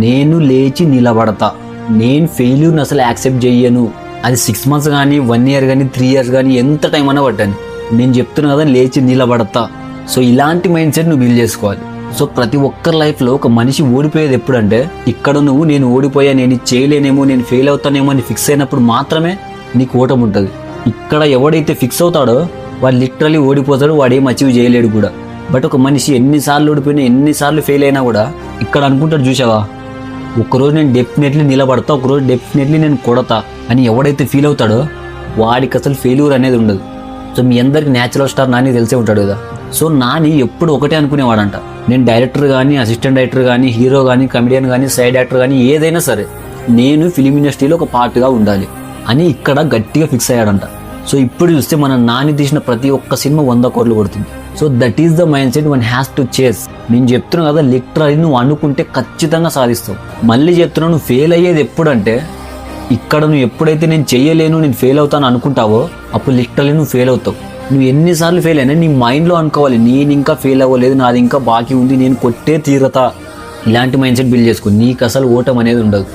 నేను లేచి నిలబడతా, నేను ఫెయిల్యూర్ని అసలు యాక్సెప్ట్ చెయ్యను. అది 6 months కానీ 1 year కానీ 3 years కానీ ఎంత టైం అయినా పట్టని, నేను చెప్తున్నా కదా లేచి నిలబడతా. సో ఇలాంటి మైండ్ సెట్ నువ్వు బిల్డ్ చేసుకోవాలి. సో ప్రతి ఒక్కరి లైఫ్లో ఒక మనిషి ఓడిపోయేది ఎప్పుడంటే, ఇక్కడ నువ్వు నేను ఓడిపోయా, నేను ఇది చేయలేనేమో, నేను ఫెయిల్ అవుతానేమో అని ఫిక్స్ అయినప్పుడు మాత్రమే నీకు ఓటమి ఉంటుంది. ఇక్కడ ఎవడైతే ఫిక్స్ అవుతాడో వాడు లిటరలీ ఓడిపోతాడు, వాడు ఏం అచీవ్ చేయలేడు కూడా. బట్ ఒక మనిషి ఎన్నిసార్లు ఓడిపోయినా ఎన్నిసార్లు ఫెయిల్ అయినా కూడా ఇక్కడ అనుకుంటాడు, చూసావా ఒకరోజు నేను డెఫినెట్లీ నిలబడతా, ఒకరోజు డెఫినెట్లీ నేను కొడతా అని ఎవడైతే ఫీల్ అవుతాడో వాడికి అసలు ఫెయిల్యూర్ అనేది ఉండదు. సో మీ అందరికి న్యాచురల్ స్టార్ నాని తెలిసే ఉంటాడు కదా. సో నాని ఎప్పుడు ఒకటే అనుకునేవాడంట, నేను డైరెక్టర్ కానీ, అసిస్టెంట్ డైరెక్టర్ కానీ, హీరో కానీ, కమెడియన్ కానీ, సైడ్ యాక్టర్ కానీ ఏదైనా సరే నేను ఫిలిం ఇండస్ట్రీలో ఒక పార్ట్గా ఉండాలి అని ఇక్కడ గట్టిగా ఫిక్స్ అయ్యాడంట. సో ఇప్పుడు చూస్తే మన నాని తీసిన ప్రతి ఒక్క సినిమా 100 crores కొడుతుంది. So that is the mind set one has to చేస్. నేను చెప్తున్నా కదా, లిటరలీ నువ్వు అనుకుంటే ఖచ్చితంగా సాధిస్తావు. మళ్ళీ చెప్తున్నా, నువ్వు ఫెయిల్ అయ్యేది ఎప్పుడంటే, ఇక్కడ నువ్వు ఎప్పుడైతే నేను చెయ్యలేను, నేను ఫెయిల్ అవుతాను అనుకుంటావో అప్పుడు లిటరలీ నువ్వు ఫెయిల్ అవుతావు. నువ్వు ఎన్నిసార్లు ఫెయిల్ అయినా నీ మైండ్లో అనుకోవాలి, నేను ఇంకా ఫెయిల్ అవ్వలేదు, నాది ఇంకా బాకీ ఉంది, నేను కొట్టే తీరతా. ఇలాంటి మైండ్ సెట్ బిల్డ్ చేసుకో, నీకు అసలు ఓటం అనేది ఉండదు.